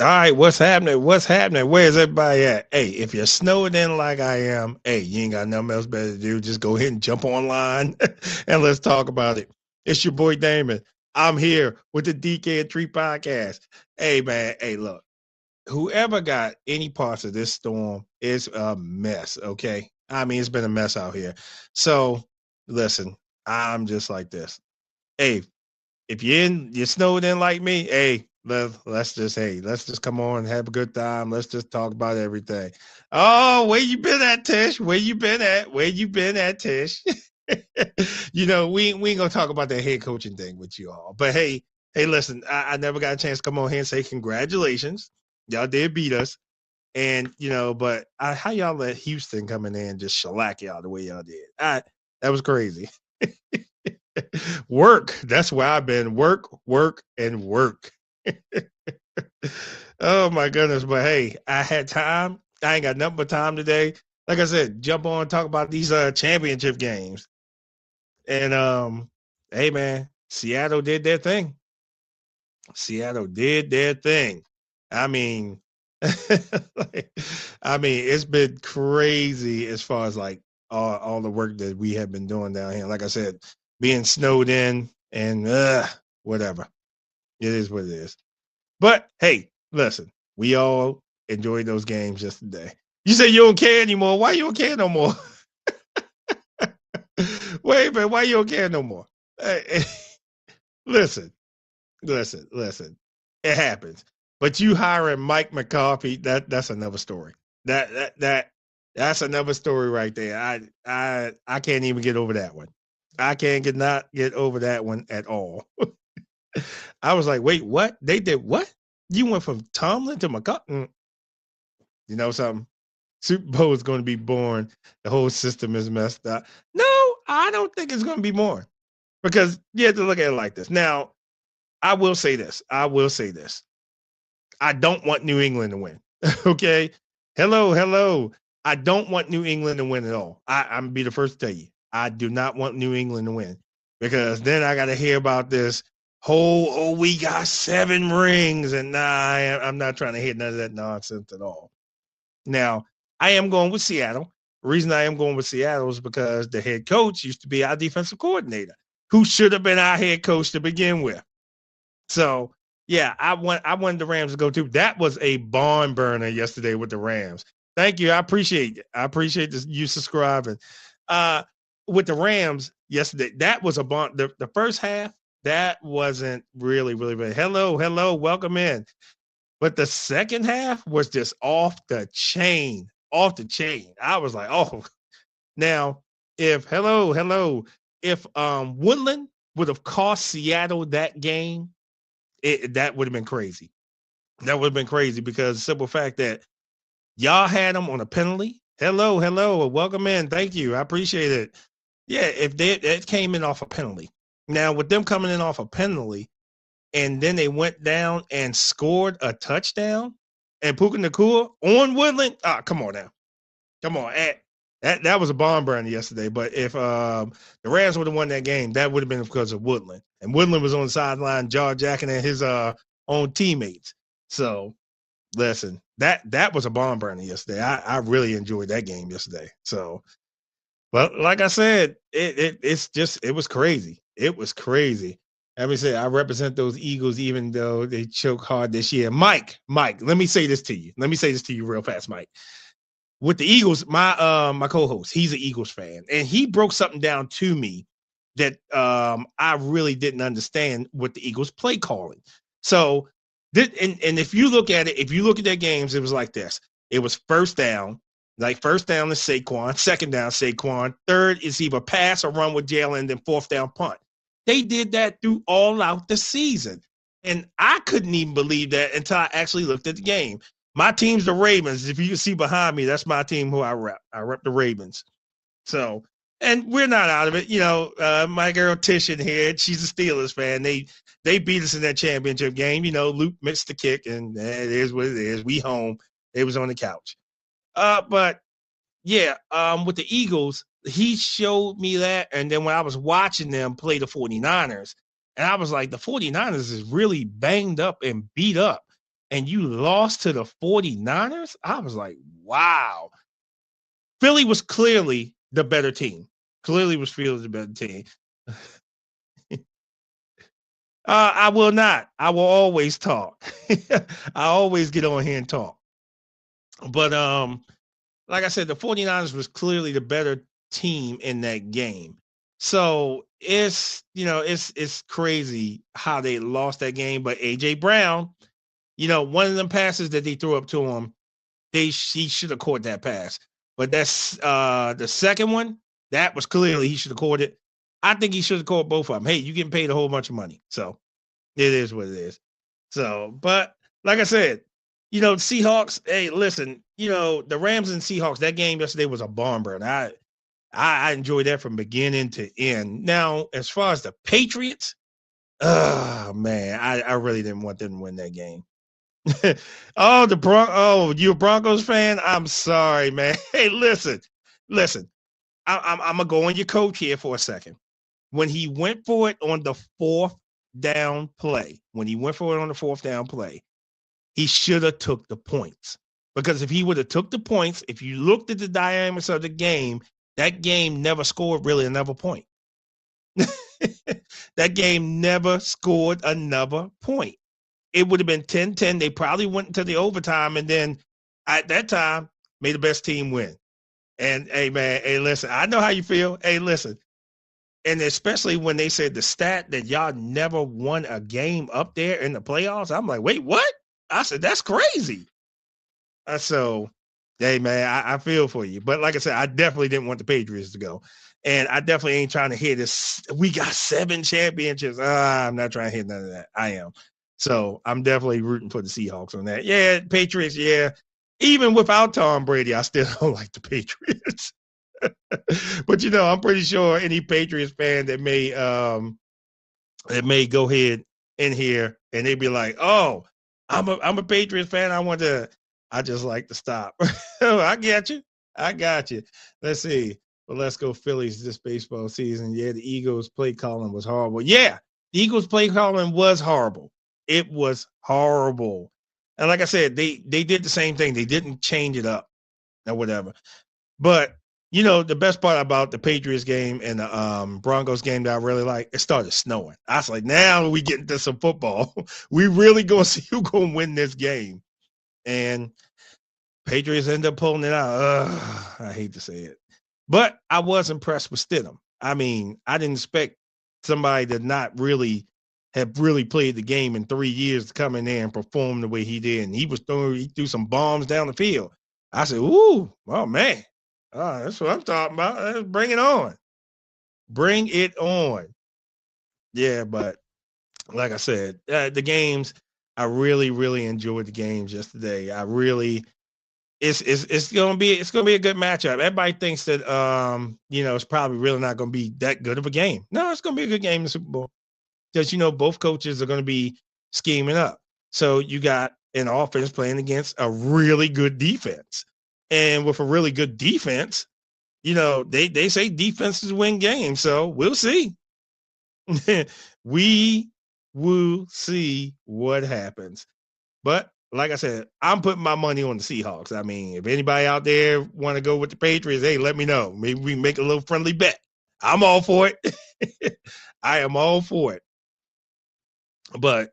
All right, what's happening? What's happening? Where's everybody at? Hey, if you're snowed in like I am, hey, you ain't got nothing else better to do. Just go ahead and jump online and let's talk about it. It's your boy Damon. I'm here with the DK and Tree podcast. Hey, man. Hey, look, whoever got any parts of this storm is a mess. Okay. I mean, it's been a mess out here. So listen, I'm just like this. Hey, if you're snowed in like me, hey, let's just come on and have a good time. Let's just talk about everything. Oh, where you been at, Tish? Where you been at? Where you been at, Tish? We ain't gonna talk about that head coaching thing with you all. But hey, listen, I never got a chance to come on here and say congratulations. Y'all did beat us. And but how y'all let Houston come in there and just shellac y'all the way y'all did? That was crazy. Work. That's where I've been. Work, work, and work. Oh my goodness. But hey, I had time. I ain't got nothing but time today. Like I said, jump on and talk about these championship games. And hey man, Seattle did their thing. Seattle did their thing. I mean, it's been crazy as far as like all the work that we have been doing down here. Like I said, being snowed in and whatever. It is what it is. But hey, listen, we all enjoyed those games yesterday. You say you don't care anymore. Why you don't care no more? Wait a minute, why you don't care no more? Hey, listen. It happens. But you hiring Mike McCarthy, that's another story. That's another story right there. I can't even get over that one. I can't not get over that one at all. I was like, wait, what? They did what? You went from Tomlin to McCarthy? You know something? Super Bowl is going to be born. The whole system is messed up. No, I don't think it's going to be more. Because you have to look at it like this. Now, I will say this. I don't want New England to win. Okay. Hello. I don't want New England to win at all. I'm going to be the first to tell you. I do not want New England to win because then I got to hear about this whole, we got 7 rings. And I'm not trying to hear none of that nonsense at all. Now, I am going with Seattle. The reason I am going with Seattle is because the head coach used to be our defensive coordinator, who should have been our head coach to begin with. So, yeah, I wanted the Rams to go too. That was a barn burner yesterday with the Rams. Thank you. I appreciate it. I appreciate you subscribing. With the Rams yesterday, that was a barn. The first half, that wasn't really, really bad. Hello, welcome in. But the second half was just off the chain. I was like, oh. Now, if Woodland would have cost Seattle that game, that would have been crazy. That would have been crazy because the simple fact that y'all had them on a penalty. Hello, welcome in. Thank you. I appreciate it. Yeah, if it came in off a penalty. Now, with them coming in off a penalty, and then they went down and scored a touchdown, and Puka Nacua on Woodland. Come on now. Come on. That was a bomb burner yesterday. But if the Rams would have won that game, that would have been because of Woodland. And Woodland was on the sideline, jaw jacking at his own teammates. So, listen, that was a bomb burner yesterday. I really enjoyed that game yesterday. So, but like I said, it was crazy. It was crazy. Let me say, I represent those Eagles, even though they choke hard this year. Mike, let me say this to you. Real fast, Mike. With the Eagles, my co-host, he's an Eagles fan, and he broke something down to me that I really didn't understand with the Eagles play calling. So, and if you look at their games, it was like this. It was first down to Saquon, second down Saquon, third is either pass or run with Jalen, then fourth down punt. They did that through all out the season. And I couldn't even believe that until I actually looked at the game. My team's the Ravens. If you can see behind me, that's my team who I rep. I rep the Ravens. So, and we're not out of it. My girl Tish in here, she's a Steelers fan. They beat us in that championship game. Luke missed the kick, and it is what it is. We home. They was on the couch. But, yeah, with the Eagles, he showed me that. And then when I was watching them play the 49ers, and I was like, the 49ers is really banged up and beat up. and you lost to the 49ers, I was like, wow. Philly was clearly the better team. Clearly was Philly the better team. I will not. I will always talk. I always get on here and talk. But like I said, the 49ers was clearly the better team in that game. So it's crazy how they lost that game. But AJ Brown, one of them passes that they threw up to him, he should have caught that pass. But that's the second one, that was clearly he should have caught it. I think he should have caught both of them. Hey, you getting paid a whole bunch of money. So it is what it is. So, but like I said, Seahawks, hey, listen, the Rams and Seahawks, that game yesterday was a barn burner. I enjoyed that from beginning to end. Now, as far as the Patriots, oh man, I really didn't want them to win that game. You a Broncos fan? I'm sorry, man. Hey, listen. I'm gonna go on your coach here for a second. When he went for it on the fourth down play, he should have took the points. Because if he would have took the points, if you looked at the diameters of the game, that game never scored really another point. That game never scored another point. It would have been 10-10. They probably went into the overtime, and then at that time, made the best team win. And, hey, man, hey, listen, I know how you feel. Hey, listen. And especially when they said the stat that y'all never won a game up there in the playoffs, I'm like, wait, what? I said, that's crazy. So, hey, man, I feel for you. But like I said, I definitely didn't want the Patriots to go. And I definitely ain't trying to hear this. We got 7 championships. I'm not trying to hear none of that. I am. So I'm definitely rooting for the Seahawks on that. Yeah, Patriots, yeah. Even without Tom Brady, I still don't like the Patriots. But I'm pretty sure any Patriots fan that may go ahead in here and they'd be like, "Oh, I'm a Patriots fan. I just like to stop." I got you. Let's see. Well, let's go Phillies this baseball season. Yeah, the Eagles play calling was horrible. Yeah, the Eagles play calling was horrible. It was horrible. And like I said, they did the same thing. They didn't change it up or whatever. But, the best part about the Patriots game and the Broncos game that I really like, it started snowing. I was like, now we get into some football. We really going to see who going to win this game. And Patriots end up pulling it out. I hate to say it. But I was impressed with Stidham. I mean, I didn't expect somebody to not really have really played the game in 3 years to come in there and perform the way he did. And he threw some bombs down the field. I said, ooh, oh, man. That's what I'm talking about. Bring it on. Bring it on. Yeah, but like I said, the games, I really, really enjoyed the games yesterday. I really – it's gonna be a good matchup. Everybody thinks that it's probably really not gonna be that good of a game. No, it's gonna be a good game in the Super Bowl. Because both coaches are gonna be scheming up. So you got an offense playing against a really good defense. And with a really good defense, they say defenses win games. So we'll see. We will see what happens. But like I said, I'm putting my money on the Seahawks. I mean, if anybody out there want to go with the Patriots, hey, let me know. Maybe we make a little friendly bet. I'm all for it. I am all for it. But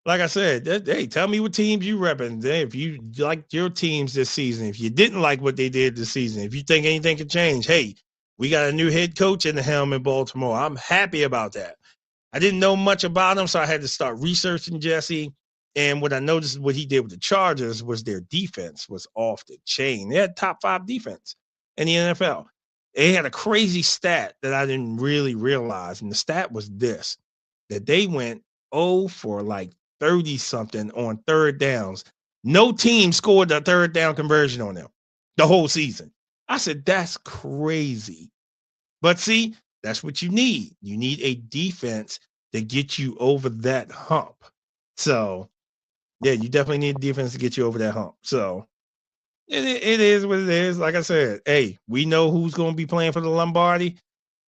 like I said, hey, tell me what teams you repping. If you like your teams this season, if you didn't like what they did this season, if you think anything can change, hey, we got a new head coach in the helm in Baltimore. I'm happy about that. I didn't know much about him, so I had to start researching Jesse. And what I noticed what he did with the Chargers was their defense was off the chain. They had top 5 defense in the NFL. They had a crazy stat that I didn't really realize. And the stat was this, that they went 0 for like 30-something on third downs. No team scored a third down conversion on them the whole season. I said, that's crazy. But see, that's what you need. You need a defense to get you over that hump. So, yeah, you definitely need a defense to get you over that hump. So, it is what it is. Like I said, hey, we know who's going to be playing for the Lombardi.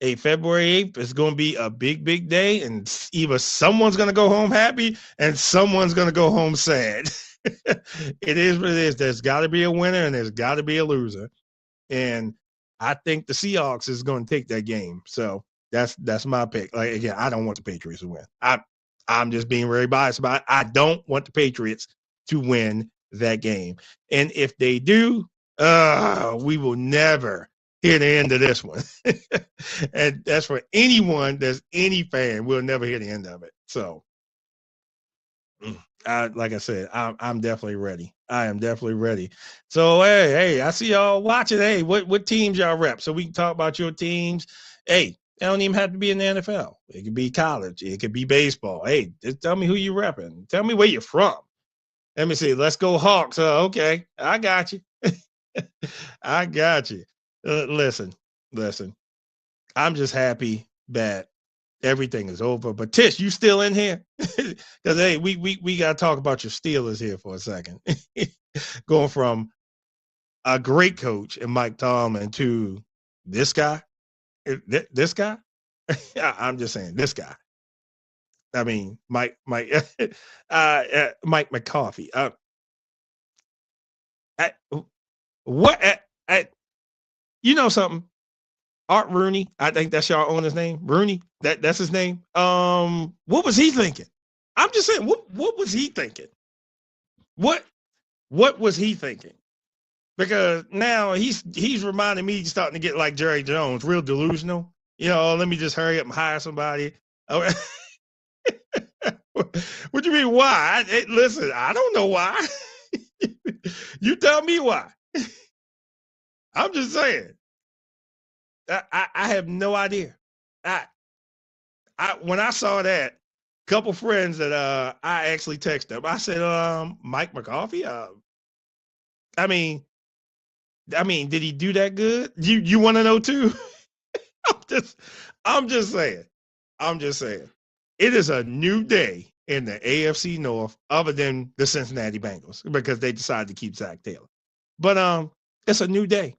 Hey, February 8th is going to be a big, big day, and either someone's going to go home happy and someone's going to go home sad. It is what it is. There's got to be a winner and there's got to be a loser. And I think the Seahawks is going to take that game. So that's my pick. Like, again, I don't want the Patriots to win. I'm just being very biased about it. I don't want the Patriots to win that game. And if they do, we will never hear the end of this one. And that's for anyone that's any fan. We'll never hear the end of it. So, like I said, I'm definitely ready. I am definitely ready. So, hey, I see y'all watching. Hey, what teams y'all rep? So we can talk about your teams. Hey, it don't even have to be in the NFL. It could be college. It could be baseball. Hey, just tell me who you repping. Tell me where you're from. Let me see. Let's go Hawks. Okay, I got you. I got you. Listen. I'm just happy that everything is over. But Tish, you still in here? Because hey, we gotta talk about your Steelers here for a second. Going from a great coach and Mike Tomlin to this guy. This guy? I'm just saying this guy. I mean, Mike McCarthy. You know something? Art Rooney, I think that's y'all owner's name. Rooney, that's his name. What was he thinking? I'm just saying, what was he thinking? What was he thinking? Because now he's reminding me, starting to get like Jerry Jones, real delusional. Let me just hurry up and hire somebody. What do you mean why? Listen, I don't know why. You tell me why. I'm just saying. I have no idea. When I saw that, a couple friends that I actually texted them, I said, Mike McCarthy. I mean, did he do that good? You want to know too? I'm just saying. It is a new day in the AFC North, other than the Cincinnati Bengals, because they decided to keep Zach Taylor. But it's a new day.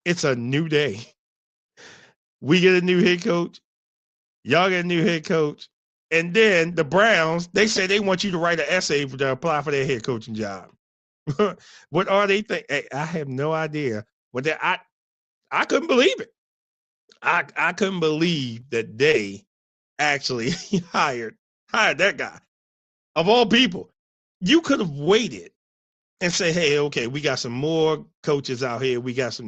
It's a new day. We get a new head coach. Y'all get a new head coach. And then the Browns, they say they want you to write an essay to apply for their head coaching job. What are they think? Hey, I have no idea. What I couldn't believe it. I couldn't believe that they actually hired that guy. Of all people, you could have waited and say, hey, okay, we got some more coaches out here. We got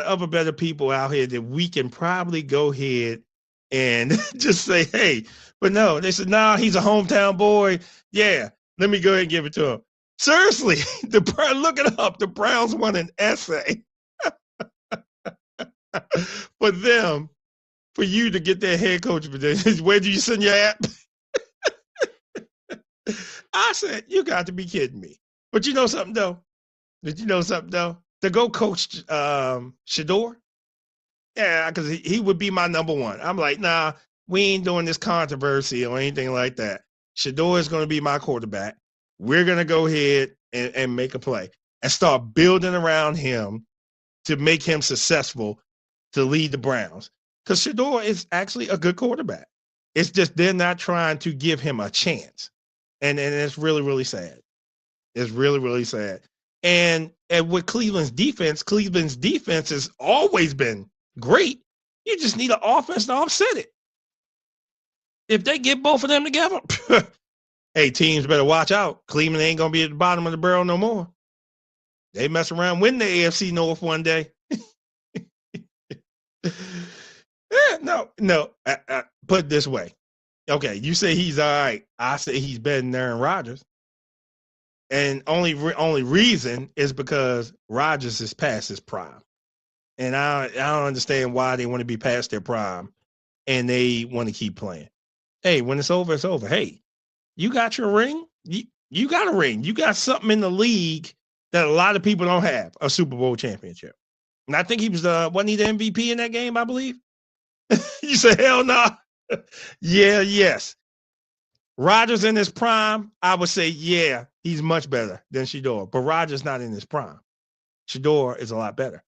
other better people out here that we can probably go ahead and just say, hey, but no, they said, nah, he's a hometown boy. Yeah, let me go ahead and give it to him. Seriously, look it up. The Browns won an essay for you to get their head coach position. Where do you send your app? I said, you got to be kidding me. But you know something though? Did you know something though? To go coach Shedeur, yeah, because he would be my number one. I'm like, nah, we ain't doing this controversy or anything like that. Shedeur is going to be my quarterback. We're going to go ahead and make a play and start building around him to make him successful to lead the Browns. Because Shedeur is actually a good quarterback. It's just they're not trying to give him a chance. And it's really, really sad. It's really, really sad. And with Cleveland's defense has always been great. You just need an offense to offset it. If they get both of them together, hey, teams better watch out. Cleveland ain't going to be at the bottom of the barrel no more. They mess around, win the AFC North one day. No. Put it this way. Okay, you say he's all right. I say he's better than Aaron Rodgers. And only reason is because Rodgers is past his prime. And I don't understand why they want to be past their prime and they want to keep playing. Hey, when it's over, it's over. Hey, you got your ring? You got a ring. You got something in the league that a lot of people don't have, a Super Bowl championship. And I think he was wasn't he the MVP in that game, I believe? You say, hell no. Yes. Rodgers in his prime, I would say, yeah, he's much better than Shedeur. But Rodgers not in his prime. Shedeur is a lot better.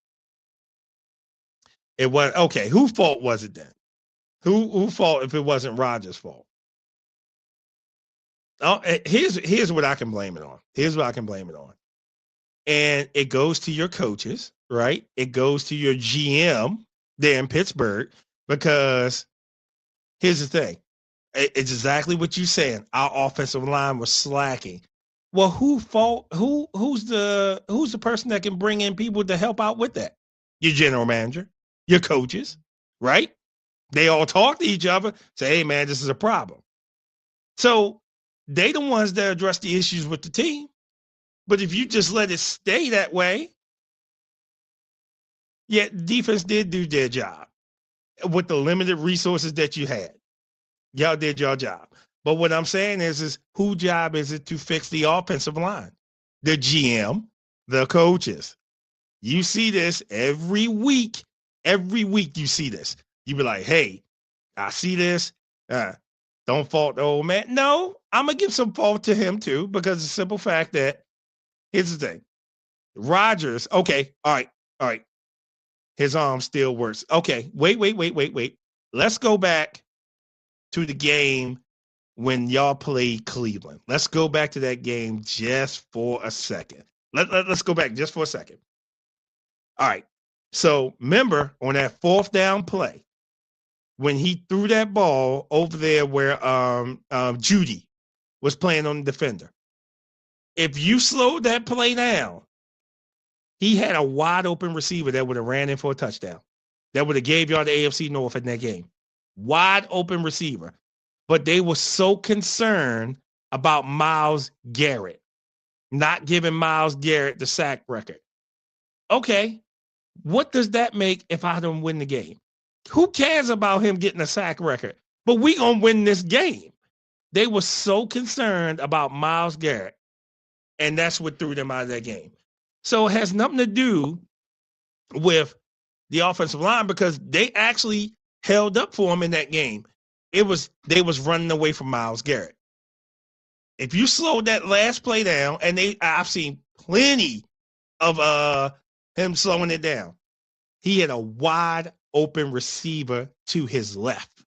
It was okay. Whose fault was it then? Who fault if it wasn't Rodgers' fault? Oh, here's what I can blame it on. Here's what I can blame it on. And it goes to your coaches, right? It goes to your GM there in Pittsburgh, because here's the thing. It's exactly what you're saying. Our offensive line was slacking. Well, who's the person that can bring in people to help out with that? Your general manager, your coaches, right? They all talk to each other, say, hey man, this is a problem. So they the ones that address the issues with the team. But if you just let it stay that way, yeah, defense did do their job with the limited resources that you had. Y'all did your job. But what I'm saying is whose job is it to fix the offensive line? The GM, the coaches. You see this every week. Every week you see this. You be like, hey, I see this. Don't fault the old man. No, I'm going to give some fault to him too, because the simple fact that, here's the thing. Rodgers, okay, all right. His arm still works. Okay, wait. Let's go back to the game when y'all played Cleveland. Let's go back to that game just for a second. Let's go back just for a second. All right. So remember on that 4th down play, when he threw that ball over there where Judy was playing on the defender. If you slowed that play down, he had a wide open receiver that would have ran in for a touchdown. That would have gave y'all the AFC North in that game. Wide open receiver. But they were so concerned about Myles Garrett, not giving Myles Garrett the sack record. Okay, what does that make if I don't win the game? Who cares about him getting a sack record? But we gonna win this game. They were so concerned about Myles Garrett, and that's what threw them out of that game. So it has nothing to do with the offensive line, because they actually held up for him in that game. They was running away from Myles Garrett. If you slow that last play down, and I've seen plenty of him slowing it down. He had a wide open receiver to his left,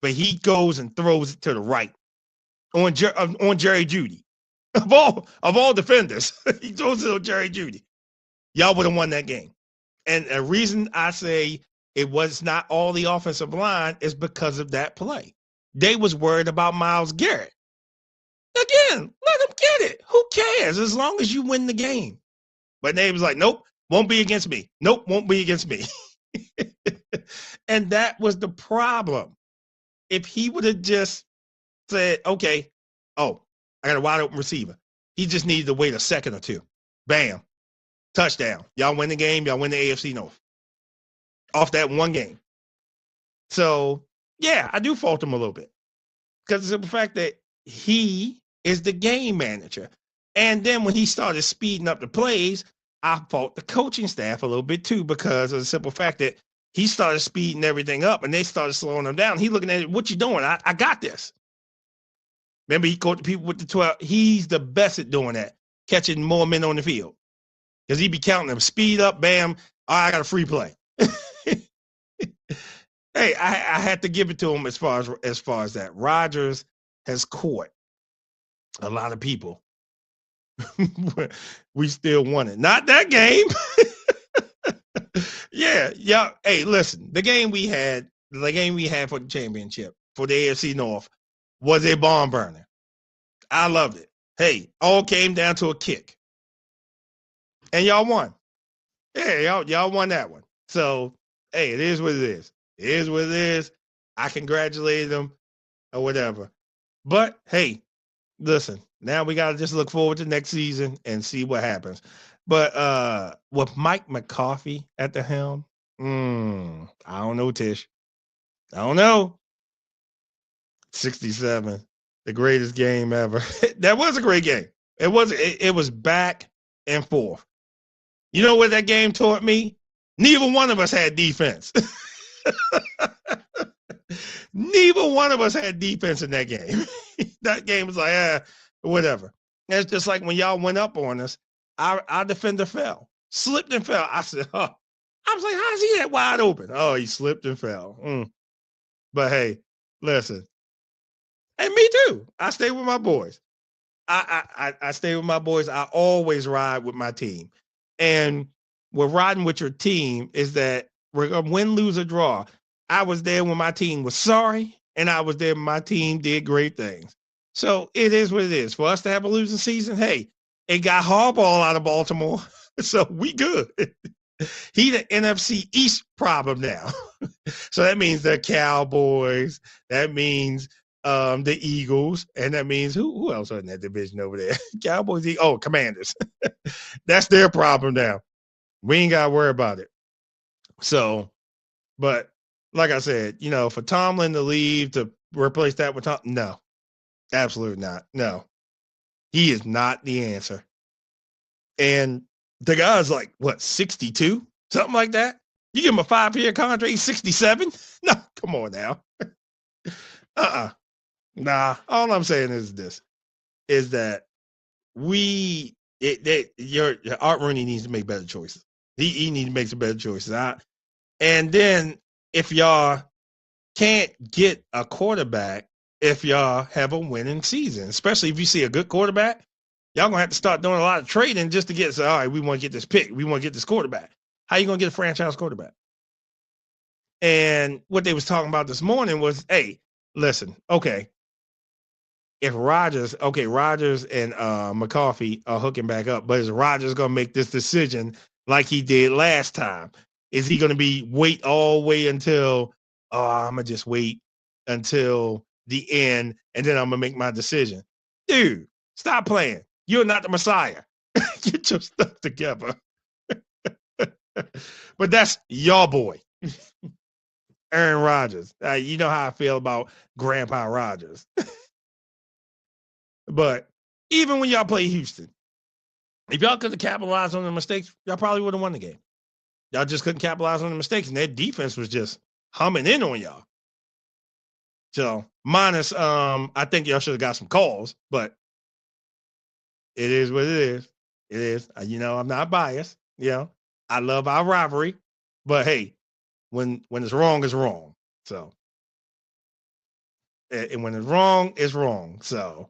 but he goes and throws it to the right on Jerry Jeudy. Of all defenders, he throws it on Jerry Jeudy. Y'all would have won that game. And the reason I say it was not all the offensive line is because of that play. They was worried about Myles Garrett. Again, let them get it. Who cares? As long as you win the game. But they was like, nope, won't be against me. Nope, won't be against me. And that was the problem. If he would have just said, okay, I got a wide open receiver. He just needed to wait a second or two. Bam. Touchdown. Y'all win the game. Y'all win the AFC North. Off that one game. So, yeah, I do fault him a little bit. Because of the fact that he is the game manager. And then when he started speeding up the plays, I fault the coaching staff a little bit too, because of the simple fact that he started speeding everything up and they started slowing him down. He looking at it, what you doing? I got this. Remember, he caught the people with the 12. He's the best at doing that, catching more men on the field. Because he be counting them. Speed up, bam. All right, I got a free play. Hey, I had to give it to him as far as that. Rodgers has caught a lot of people. We still won it. Not that game. Yeah. Hey, listen, the game we had for the championship, for the AFC North, was a barn burner. I loved it. Hey, all came down to a kick. And y'all won. Yeah, y'all won that one. So, hey, it is what it is. It is what it is. I congratulate them or whatever. But, hey, listen, now we got to just look forward to next season and see what happens. But with Mike McCarthy at the helm, I don't know, Tish. I don't know. 67, the greatest game ever. That was a great game. It was back and forth. You know what that game taught me? Neither one of us had defense. Neither one of us had defense in that game. That game was like, whatever. And it's just like when y'all went up on us, our defender fell, slipped and fell. I said, I was like, how's he that wide open? Oh, he slipped and fell. But hey, listen, and me too. I stay with my boys. I stay with my boys. I always ride with my team. And what riding with your team is that we're gonna win, lose, or draw. I was there when my team was sorry, and I was there when my team did great things. So it is what it is. For us to have a losing season, hey, it got Harbaugh out of Baltimore. So we good. He the NFC East problem now. So that means the Cowboys. That means the Eagles, and that means who else in that division over there? Cowboys, Commanders. That's their problem now. We ain't got to worry about it. So, but like I said, for Tomlin to leave to replace that with no, absolutely not. No, he is not the answer. And the guy's like, what, 62? Something like that? You give him a 5-year contract, he's 67? No, come on now. Nah, all I'm saying is this, is that your Art Rooney needs to make better choices. He needs to make some better choices. And then if y'all can't get a quarterback, if y'all have a winning season, especially if you see a good quarterback, y'all gonna have to start doing a lot of trading just to get, all right, we want to get this pick. We want to get this quarterback. How you gonna get a franchise quarterback? And what they was talking about this morning was, hey, listen, okay, if Rodgers and McCarthy are hooking back up, but is Rodgers going to make this decision like he did last time? Is he going to wait all the way until, I'm going to just wait until the end and then I'm going to make my decision? Dude, stop playing. You're not the Messiah. Get your stuff together. But that's your boy, Aaron Rodgers. You know how I feel about Grandpa Rodgers. But even when y'all play Houston, if y'all could have capitalized on the mistakes, y'all probably would have won the game. Y'all just couldn't capitalize on the mistakes, and their defense was just humming in on y'all. So minus, I think y'all should have got some calls, but it is what it is. It is. I'm not biased. I love our rivalry, but hey, when it's wrong, it's wrong. So, and when it's wrong. So,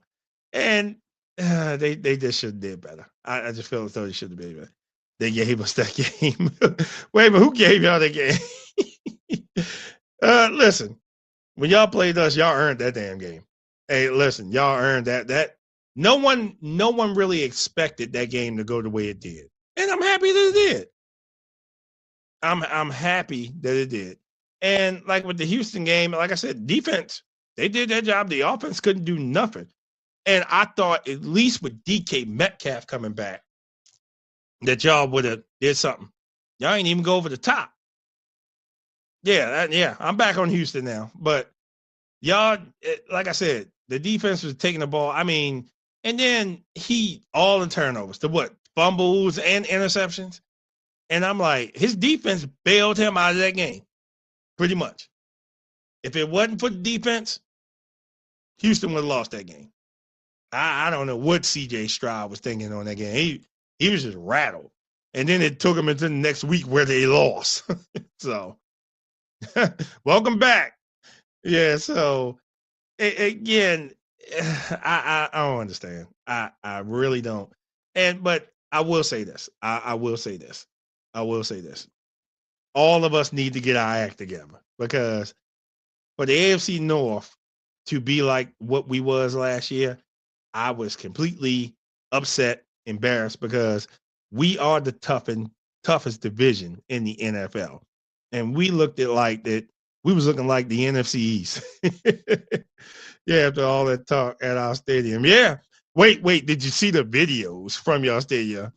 and they just should have did better. I just feel as though they should have been better. They gave us that game. Wait a minute, who gave y'all that game? Listen, when y'all played us, y'all earned that damn game. Hey, listen, y'all earned that. That no one really expected that game to go the way it did, and I'm happy that it did. I'm happy that it did. And like with the Houston game, like I said, defense, they did their job. The offense couldn't do nothing. And I thought at least with DK Metcalf coming back, that y'all would have did something. Y'all ain't even go over the top. Yeah, I'm back on Houston now. But y'all, like I said, the defense was taking the ball. I mean, and then all the turnovers, fumbles and interceptions. And I'm like, his defense bailed him out of that game, pretty much. If it wasn't for the defense, Houston would have lost that game. I don't know what CJ Stroud was thinking on that game. He was just rattled. And then it took him into the next week where they lost. So, welcome back. Yeah, so, again, I don't understand. I really don't. But I will say this. I will say this. All of us need to get our act together, because for the AFC North to be like what we was last year, I was completely upset, embarrassed, because we are the toughest division in the NFL. And we looked at like that. We was looking like the NFC East. Yeah, after all that talk at our stadium. Yeah. Wait, did you see the videos from your stadium?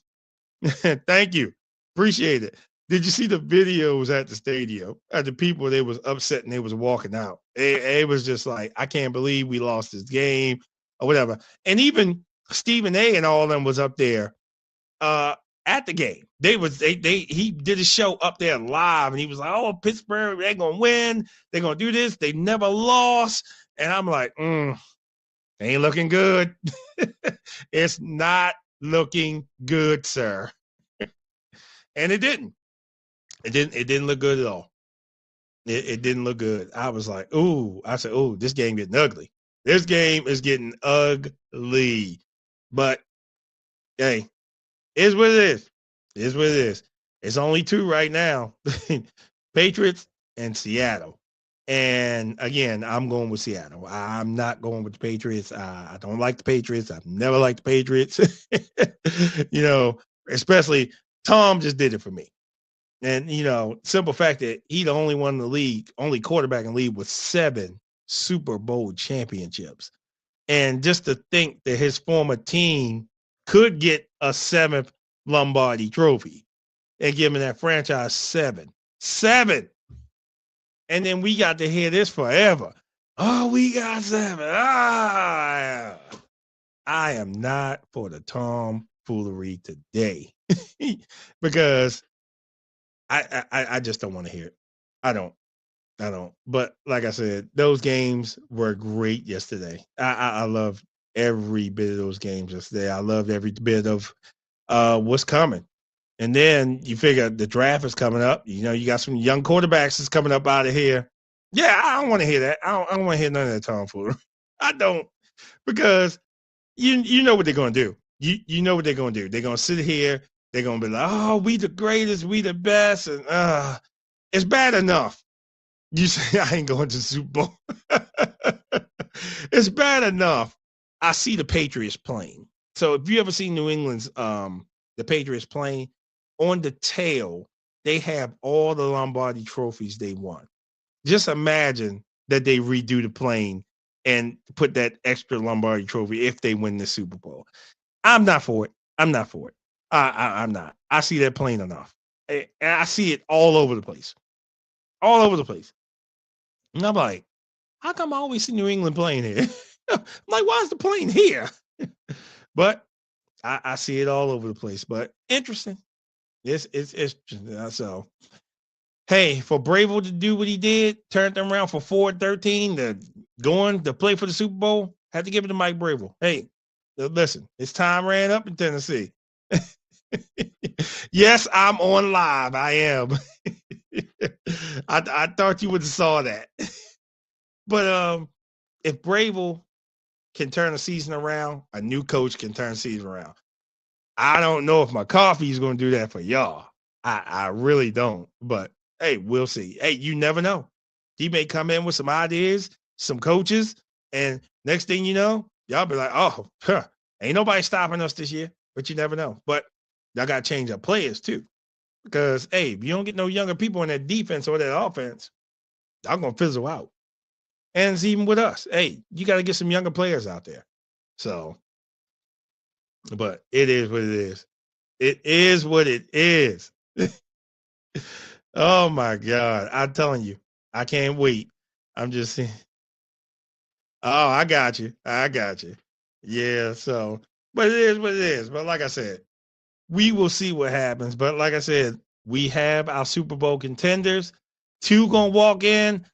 Thank you. Appreciate it. Did you see the videos at the stadium? The people, they was upset and they was walking out. It was just like, I can't believe we lost this game or whatever. And even Stephen A. and all of them was up there at the game. He did a show up there live, and he was like, oh, Pittsburgh, they're going to win. They're going to do this. They never lost. And I'm like, ain't looking good. It's not looking good, sir. And it didn't. It didn't look good at all. It didn't look good. I was like, ooh, I said, ooh, this game getting ugly. This game is getting ugly. But hey, is what it is. Is what it is. It's only two right now. Patriots and Seattle. And again, I'm going with Seattle. I'm not going with the Patriots. I don't like the Patriots. I've never liked the Patriots. Especially Tom just did it for me. And simple fact that he the only one in the league, only quarterback in the league with 7 Super Bowl championships. And just to think that his former team could get a 7th Lombardi trophy and give him that franchise 7. And then we got to hear this forever. Oh, we got 7. I am not for the tomfoolery today because I just don't want to hear it. I don't. But like I said, those games were great yesterday. I loved every bit of those games yesterday. I loved every bit of what's coming. And then you figure the draft is coming up. You got some young quarterbacks that's coming up out of here. Yeah, I don't want to hear that. I don't want to hear none of that tomfoolery. I don't, because you know what they're going to do. You know what they're going to do. They're going to sit here. They're going to be like, oh, we the greatest, we the best. And it's bad enough. You say I ain't going to the Super Bowl. It's bad enough. I see the Patriots playing. So if you ever seen New England's the Patriots playing, on the tail, they have all the Lombardi trophies they won. Just imagine that they redo the plane and put that extra Lombardi trophy if they win the Super Bowl. I'm not for it. I'm not. I see that plane enough. And I see it all over the place. All over the place. And I'm like, how come I always see New England playing here? I'm like, why is the plane here? But I see it all over the place. But interesting. It's interesting. So, hey, for Bravo to do what he did, turned them around for 4-13 to play for the Super Bowl, had to give it to Mike Bravo. Hey, listen, his time ran up in Tennessee. Yes, I'm on live. I am. I thought you would have saw that. But if Bravo can turn a season around, a new coach can turn a season around. I don't know if my coffee is going to do that for y'all. I really don't. But hey, we'll see. Hey, you never know. He may come in with some ideas, some coaches, and next thing you know, y'all be like, oh, ain't nobody stopping us this year. But you never know. But y'all got to change up players too. Because, hey, if you don't get no younger people in that defense or that offense, y'all going to fizzle out. And it's even with us. Hey, you got to get some younger players out there. So, but it is what it is. It is what it is. Oh my God. I'm telling you, I can't wait. I'm just saying. Oh, I got you. Yeah. So, but it is what it is. But like I said, we will see what happens. But like I said, we have our Super Bowl contenders. 2 going to walk in,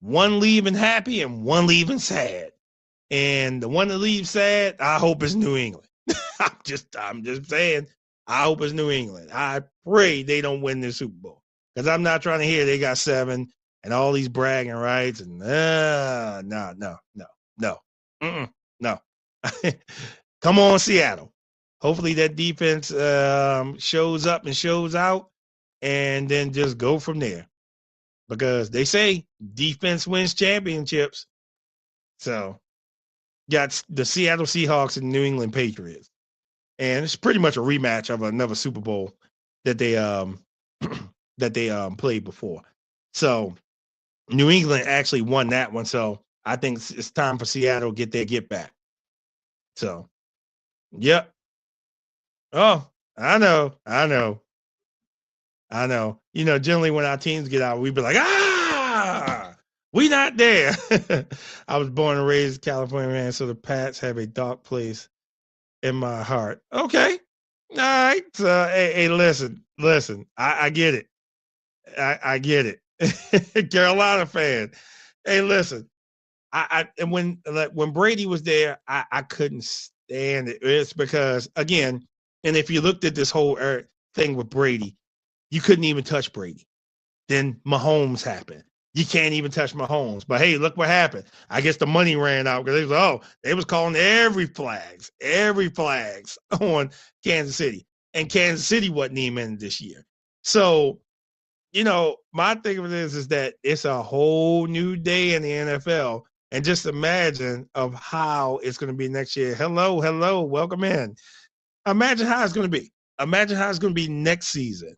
1 leaving happy and 1 leaving sad. And the one that leaves sad, I hope it's New England. I'm just saying, I hope it's New England. I pray they don't win the Super Bowl, because I'm not trying to hear they got 7 and all these bragging rights and no. Come on, Seattle. Hopefully that defense shows up and shows out, and then just go from there, because they say defense wins championships. So got the Seattle Seahawks and New England Patriots. And it's pretty much a rematch of another Super Bowl that they played before. So New England actually won that one. So I think it's time for Seattle to get their get back. So, yep. Oh, I know. Generally when our teams get out, we be like, we not there. I was born and raised in California, man, so the Pats have a dark place in my heart. Okay. All right. So, hey, listen. I get it. I get it. Carolina fan. Hey, listen. And when Brady was there, I couldn't stand it. It's because, again, and if you looked at this whole thing with Brady, you couldn't even touch Brady. Then Mahomes happened. You can't even touch Mahomes. But hey, look what happened. I guess the money ran out because they was calling every flags on Kansas City. And Kansas City wasn't even in this year. So, my thing of it is that it's a whole new day in the NFL. And just imagine of how it's going to be next year. Hello, welcome in. Imagine how it's going to be. Imagine how it's going to be next season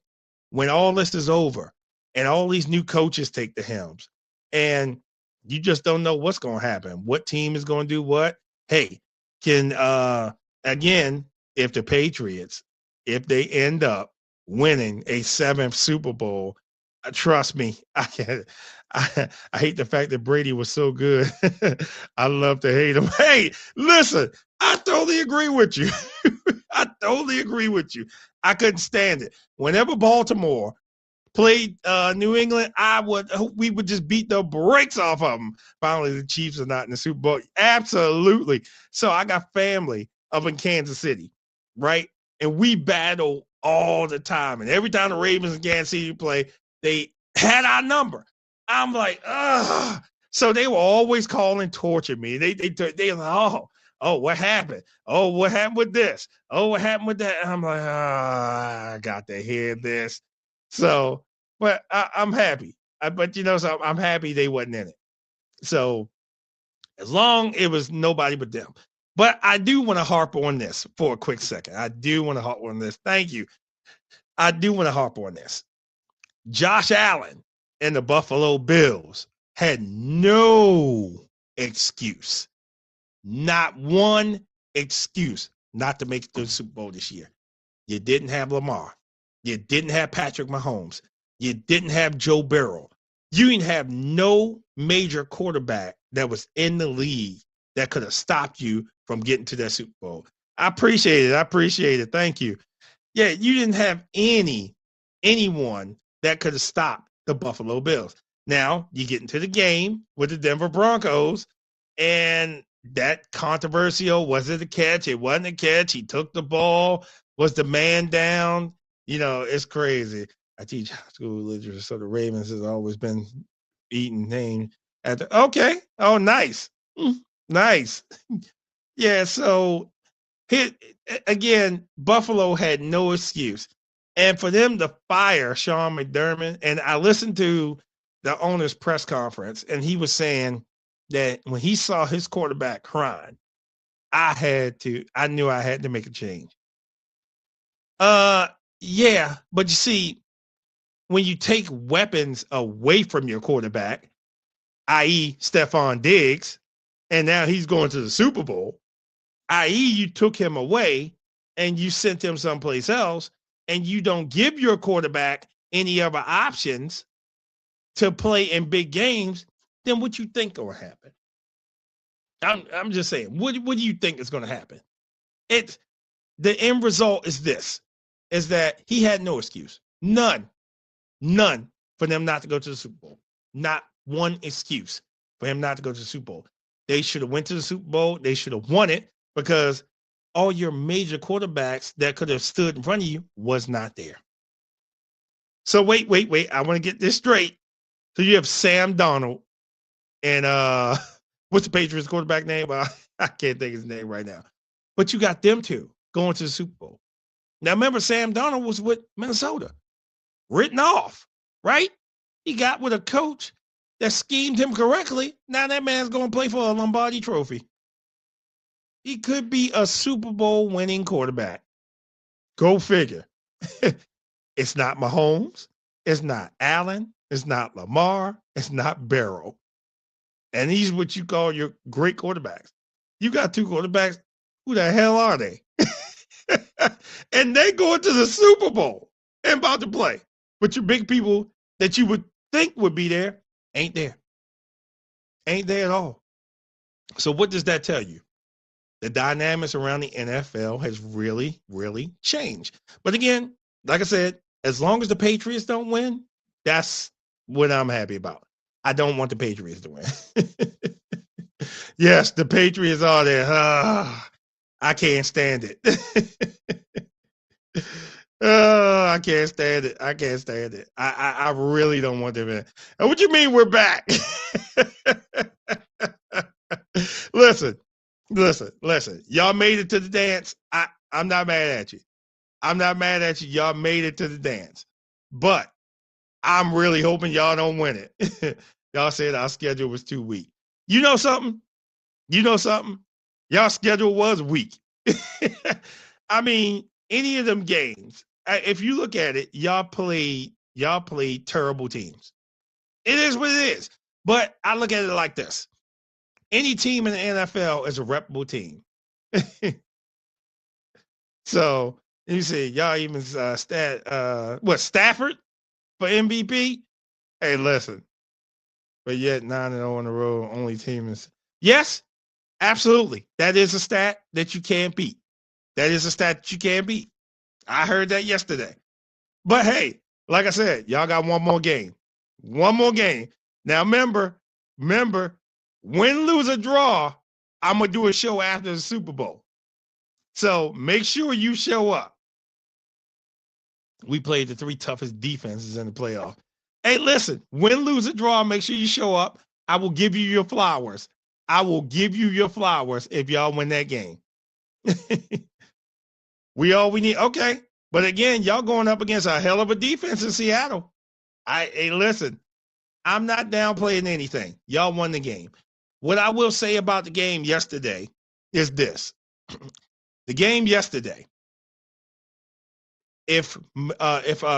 when all this is over and all these new coaches take the helms. And you just don't know what's going to happen. What team is going to do what? Hey, again, if the Patriots, if they end up winning a 7th Super Bowl, trust me, I hate the fact that Brady was so good. I love to hate him. Hey, listen, I totally agree with you. I totally agree with you. I couldn't stand it. Whenever Baltimore played New England, we would just beat the brakes off of them. Finally, the Chiefs are not in the Super Bowl. Absolutely. So I got family up in Kansas City, right? And we battle all the time. And every time the Ravens and Kansas City play, they had our number. I'm like, ugh. So they were always calling, torture me. They like, oh, what happened? Oh, what happened with this? Oh, what happened with that? And I'm like, I got to hear this. So, but I'm happy. So I'm happy they wasn't in it. So as long it was nobody but them. But I do want to harp on this for a quick second. I do want to harp on this. Thank you. I do want to harp on this. Josh Allen and the Buffalo Bills had no excuse. Not one excuse not to make it to the Super Bowl this year. You didn't have Lamar. You didn't have Patrick Mahomes. You didn't have Joe Burrow. You didn't have no major quarterback that was in the league that could have stopped you from getting to that Super Bowl. I appreciate it. Thank you. Yeah, you didn't have anyone that could have stopped the Buffalo Bills. Now, you get into the game with the Denver Broncos, and that controversial, was it a catch? It wasn't a catch. He took the ball. Was the man down? It's crazy. I teach high school literature, so the Ravens has always been eating named at the, okay. Oh, nice. Nice. Yeah, so again, Buffalo had no excuse. And for them to fire Sean McDermott, and I listened to the owner's press conference, and he was saying that when he saw his quarterback crying, I knew I had to make a change. Yeah, but you see, when you take weapons away from your quarterback, i.e. Stephon Diggs, and now he's going to the Super Bowl, i.e. you took him away and you sent him someplace else, and you don't give your quarterback any other options to play in big games, then what you think will happen? I'm just saying, what do you think is going to happen? The end result is this, is that he had no excuse. None for them not to go to the Super Bowl. Not one excuse for him not to go to the Super Bowl. They should have went to the Super Bowl. They should have won it because all your major quarterbacks that could have stood in front of you was not there. So wait. I want to get this straight. So you have Sam Darnold and what's the Patriots quarterback name? I can't think of his name right now. But you got them two going to the Super Bowl. Now remember, Sam Darnold was with Minnesota. Written off, right? He got with a coach that schemed him correctly. Now that man's going to play for a Lombardi trophy. He could be a Super Bowl winning quarterback. Go figure. It's not Mahomes. It's not Allen. It's not Lamar. It's not Burrow. And these are what you call your great quarterbacks. You got two quarterbacks. Who the hell are they? And they going to the Super Bowl and about to play. But your big people that you would think would be there ain't there. Ain't there at all. So what does that tell you? The dynamics around the NFL has really, really changed. But again, like I said, as long as the Patriots don't win, that's what I'm happy about. I don't want the Patriots to win. Yes, the Patriots are there. I can't stand it. I can't stand it. I can't stand it. I really don't want them in. And what you mean we're back? Listen. Y'all made it to the dance. I'm not mad at you. I'm not mad at you. Y'all made it to the dance. But I'm really hoping y'all don't win it. Y'all said our schedule was too weak. You know something? Y'all schedule was weak. I mean, any of them games, if you look at it, y'all played terrible teams. It is what it is. But I look at it like this. Any team in the NFL is a reputable team. So you see, y'all even Stafford for MVP? Hey, listen. But yet 9-0 on the road, only team is. Yes, absolutely. That is a stat that you can't beat. I heard that yesterday. But hey, like I said, y'all got one more game. Now remember, win, lose, or draw, I'm going to do a show after the Super Bowl. So make sure you show up. We played the 3 toughest defenses in the playoff. Hey, listen, win, lose, or draw, make sure you show up. I will give you your flowers. If y'all win that game. We need. Okay. But again, y'all going up against a hell of a defense in Seattle. Hey, listen, I'm not downplaying anything. Y'all won the game. What I will say about the game yesterday is this. The game yesterday, if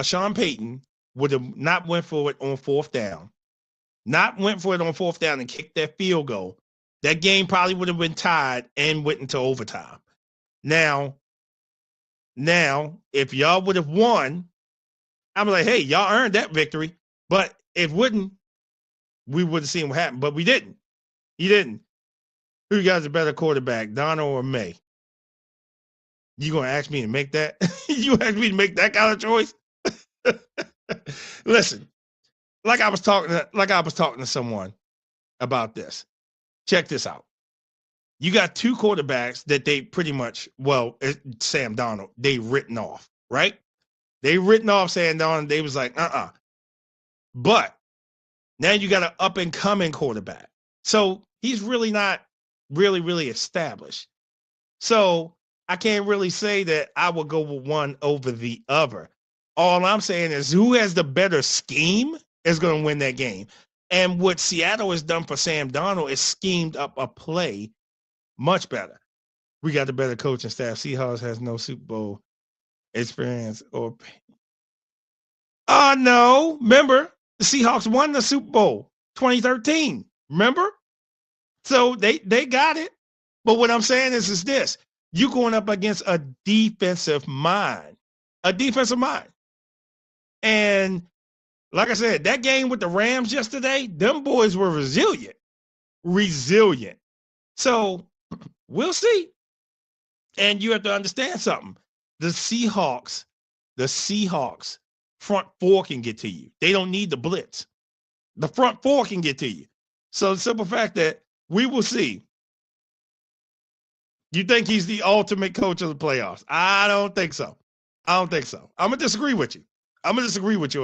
Sean Payton would have not went for it on fourth down and kicked that field goal, that game probably would have been tied and went into overtime. Now, if y'all would have won, I'm like, hey, y'all earned that victory. But if wouldn't, we would have seen what happened. But we didn't. He didn't. Who got a better quarterback, Donald or May? You gonna ask me to make that? You ask me to make that kind of choice? Listen, like I was talking to someone about this. Check this out. You got 2 quarterbacks that they pretty much, Sam Darnold, they written off, right? They written off Sam Darnold. They was like, But now you got an up and coming quarterback. So he's really not really established. So I can't really say that I will go with one over the other. All I'm saying is who has the better scheme is going to win that game. And what Seattle has done for Sam Darnold is schemed up a play much better. We got the better coaching staff. Seahawks has no Super Bowl experience no. Remember, the Seahawks won the Super Bowl 2013. Remember? So they got it. But what I'm saying is this. You going up against a defensive mind. And like I said, that game with the Rams yesterday, them boys were resilient. So we'll see. And you have to understand something. The Seahawks front 4 can get to you. They don't need the blitz. The front 4 can get to you. So the simple fact that we will see. You think he's the ultimate coach of the playoffs? I don't think so. I'm going to disagree with you. On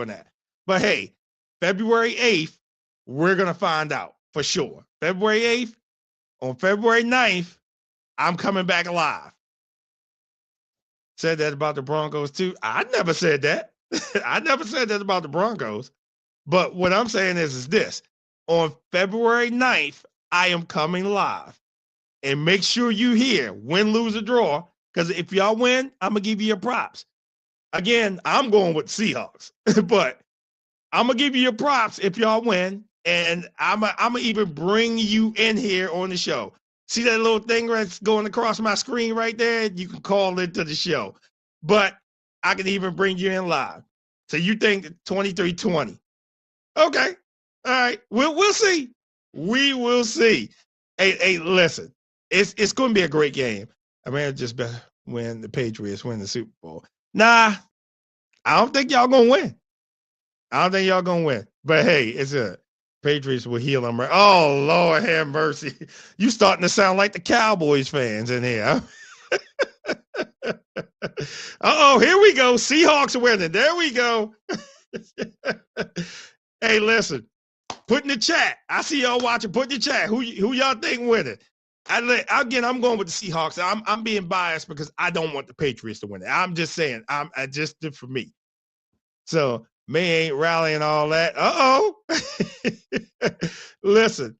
that. But hey, February 8th, we're going to find out for sure. February 8th, on February 9th, I'm coming back alive. Said that about the Broncos too. I never said that. I never said that about the Broncos. But what I'm saying is this. On February 9th, I am coming live. And make sure you hear win, lose, or draw. Because if y'all win, I'm going to give you your props. Again, I'm going with Seahawks. But I'm going to give you your props if y'all win. And I'm going to even bring you in here on the show. See that little thing that's going across my screen right there? You can call into the show. But I can even bring you in live. So you think 23-20. Okay. All right. We'll see. We will see. Hey, listen. It's going to be a great game. I mean, it's just better when the Patriots win the Super Bowl. Nah, I don't think y'all going to win. But hey, it's a Patriots will heal them. Oh, Lord have mercy. You starting to sound like the Cowboys fans in here. Uh-oh, here we go. Seahawks are winning. There we go. Hey, listen. Put in the chat. I see y'all watching. Put in the chat. Who y'all think winning? Again, I'm going with the Seahawks. I'm being biased because I don't want the Patriots to win it. I'm just saying. I just did for me. So May ain't rallying all that. Uh-oh. Listen,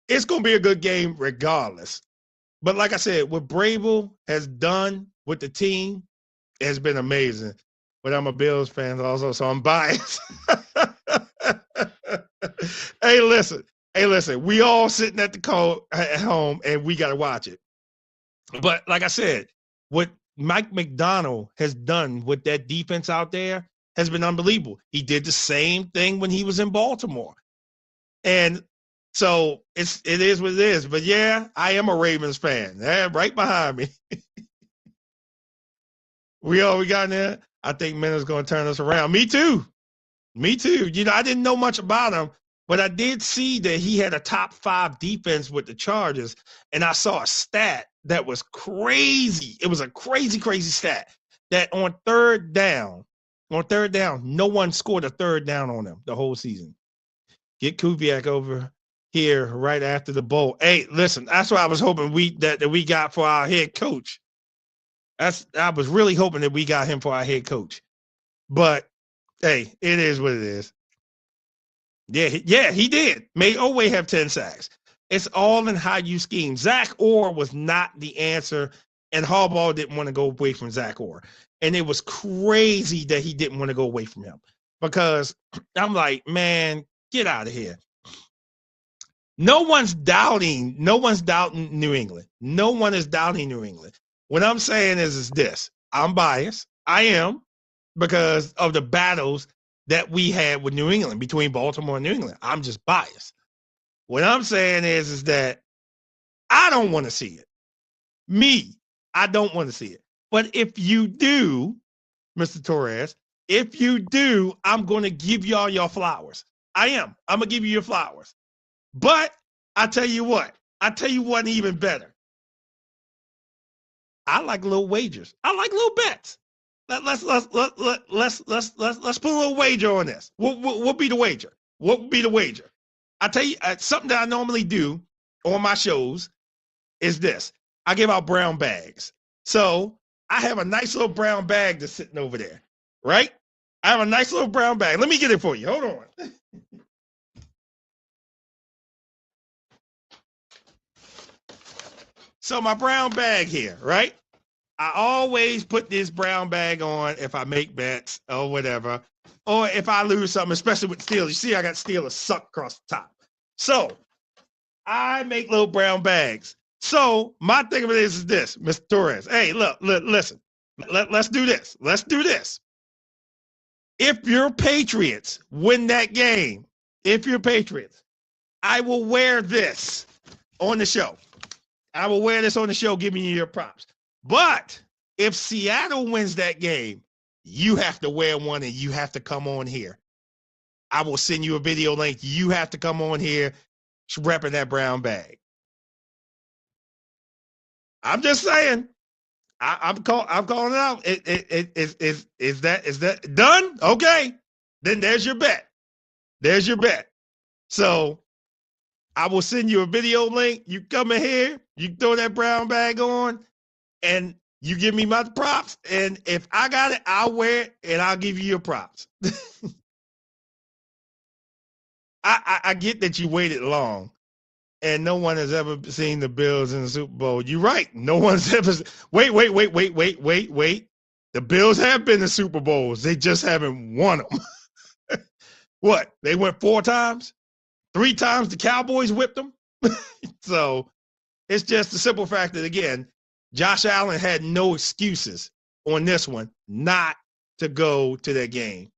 it's going to be a good game regardless. But like I said, what Vrabel has done with the team has been amazing. But I'm a Bills fan also, so I'm biased. Hey, listen. We all sitting at home, and we got to watch it. But like I said, what Mike Macdonald has done with that defense out there has been unbelievable. He did the same thing when he was in Baltimore. And so it is what it is. But yeah, I am a Ravens fan. Yeah, right behind me. We got in there. I think Minna's going to turn us around. Me too. You know, I didn't know much about him, but I did see that he had a top 5 defense with the Chargers, and I saw a stat that was crazy. It was a crazy stat that on third down, no one scored a third down on them the whole season. Get Kubiak over here right after the bowl. Hey, listen, that's what I was hoping that we got for our head coach. I was really hoping that we got him for our head coach. But hey, it is what it is. Yeah, he did. May Oweh have 10 sacks. It's all in how you scheme. Zach Orr was not the answer, and Harbaugh didn't want to go away from Zach Orr. And it was crazy that he didn't want to go away from him because I'm like, man, get out of here. No one's doubting New England. No one is doubting New England. What I'm saying is this. I'm biased. I am, because of the battles that we had with New England, between Baltimore and New England. I'm just biased. What I'm saying is that I don't want to see it. I don't want to see it. But if you do, Mr. Torres, if you do, I'm going to give y'all your flowers. I am. I'm going to give you your flowers. But I tell you what even better. I like little wagers. I like little bets. Let's put a little wager on this. What would be the wager? What would be the wager? I tell you, something that I normally do on my shows is this. I give out brown bags. So I have a nice little brown bag that's sitting over there, right? I have a nice little brown bag. Let me get it for you. Hold on. So my brown bag here, right? I always put this brown bag on if I make bets or whatever, or if I lose something, especially with Steelers. You see, I got Steelers suck across the top. So I make little brown bags. So my thing of it is this, Mr. Torres. Hey, look, listen. Let's do this. Let's do this. If your Patriots win that game, I will wear this on the show. Giving you your props. But if Seattle wins that game, you have to wear one and you have to come on here. I will send you a video link. You have to come on here repping that brown bag. I'm just saying. I'm calling it out. Is that done? Okay. Then there's your bet. So I will send you a video link. You come in here, you throw that brown bag on, and you give me my props. And if I got it, I'll wear it, and I'll give you your props. I get that you waited long, and no one has ever seen the Bills in the Super Bowl. You're right. No one's ever. Wait. The Bills have been to Super Bowls. They just haven't won them. What? They went 4 times? 3 times the Cowboys whipped them? So it's just the simple fact that, again, Josh Allen had no excuses on this one not to go to that game.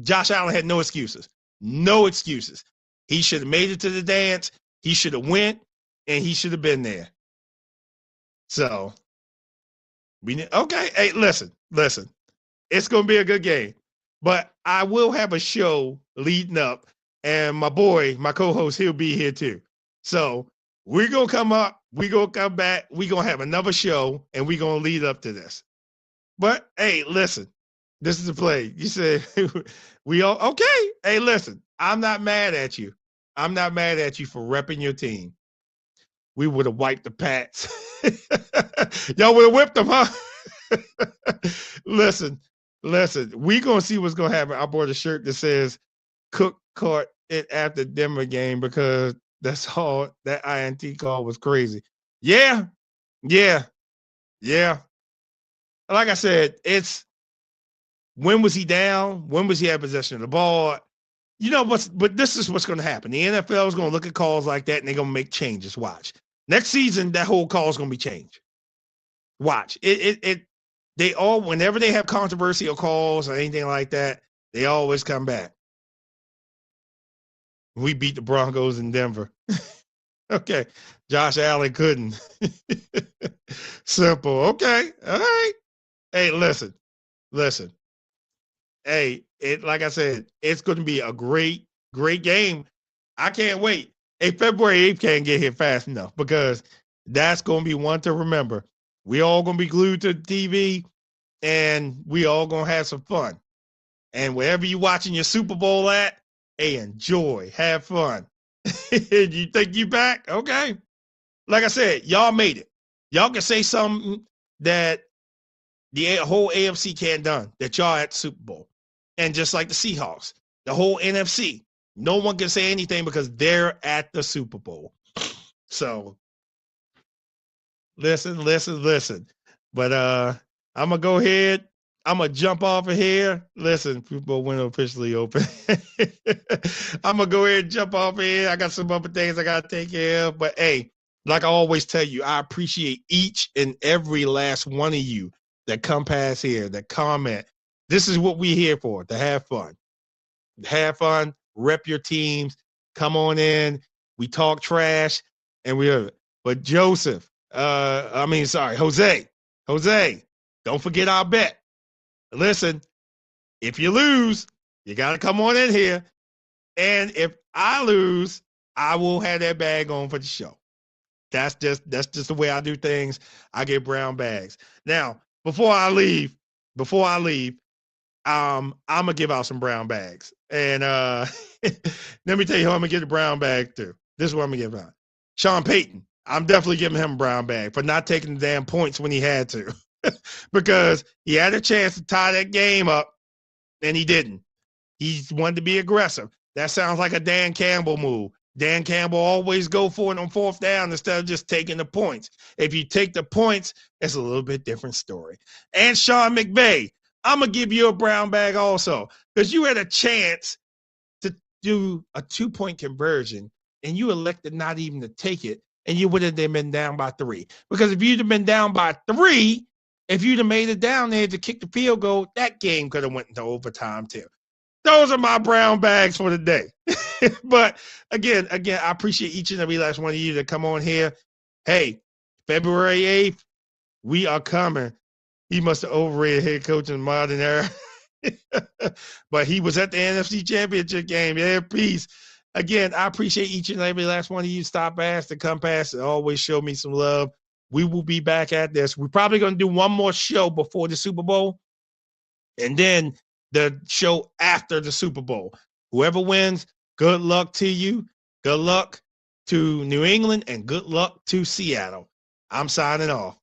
Josh Allen had no excuses. No excuses. He should have made it to the dance. He should have went, and he should have been there. So, okay. Hey, listen. It's going to be a good game. But I will have a show leading up, and my boy, my co-host, he'll be here too. So We're going to come up. We're going to come back. We're going to have another show, and we're going to lead up to this. But, hey, listen, this is the play. You said we all, okay. Hey, listen, I'm not mad at you. I'm not mad at you for repping your team. We would have wiped the Pats. Y'all would have whipped them, huh? Listen, we going to see what's going to happen. I bought a shirt that says Cook caught it after Denver game because that's all that INT call was crazy. Yeah. Like I said, it's when was he down? When was he at possession of the ball? You know but this is what's going to happen. The NFL is going to look at calls like that and they're going to make changes. Watch. Next season, that whole call is going to be changed. Watch. They all, whenever they have controversial calls or anything like that, they always come back. We beat the Broncos in Denver. Okay. Josh Allen couldn't. Simple. Okay. All right. Hey, listen. Hey, like I said, it's going to be a great game. I can't wait. Hey, February 8th can't get here fast enough because that's going to be one to remember. We all going to be glued to the TV and we all going to have some fun. And wherever you're watching your Super Bowl at, hey, enjoy, have fun. You think you back? Okay. Like I said, y'all made it. Y'all can say something that the whole AFC can't done, that y'all at the Super Bowl. And just like the Seahawks, the whole NFC, no one can say anything because they're at the Super Bowl. So listen. But I'm going to go ahead. I'm going to jump off of here. Listen, Super Bowl window officially open. I'm going to go ahead and jump off of here. I got some other things I got to take care of. But, hey, like I always tell you, I appreciate each and every last one of you that come past here, that comment. This is what we're here for, to have fun. Have fun, rep your teams, come on in. We talk trash, and but Jose, don't forget our bet. Listen, if you lose, you got to come on in here. And if I lose, I will have that bag on for the show. That's just the way I do things. I get brown bags. Now, before I leave, I'm gonna give out some brown bags. And let me tell you who I'm gonna give the brown bag to. This is what I'm gonna give out. Sean Payton. I'm definitely giving him a brown bag for not taking the damn points when he had to. Because he had a chance to tie that game up and he didn't. He wanted to be aggressive. That sounds like a Dan Campbell move. Dan Campbell always go for it on fourth down instead of just taking the points. If you take the points, it's a little bit different story. And Sean McVay, I'm going to give you a brown bag also because you had a chance to do a 2-point conversion and you elected not even to take it and you would have been down by 3. Because if you'd have been down by 3, if you'd have made it down there to kick the field goal, that game could have went into overtime too. Those are my brown bags for the day. But again, I appreciate each and every last one of you that come on here. Hey, February 8th, we are coming. He must have overrated head coach in the modern era. But he was at the NFC Championship game. Yeah, peace. Again, I appreciate each and every last one of you stop past to come past and always show me some love. We will be back at this. We're probably going to do one more show before the Super Bowl and then the show after the Super Bowl. Whoever wins, good luck to you. Good luck to New England and good luck to Seattle. I'm signing off.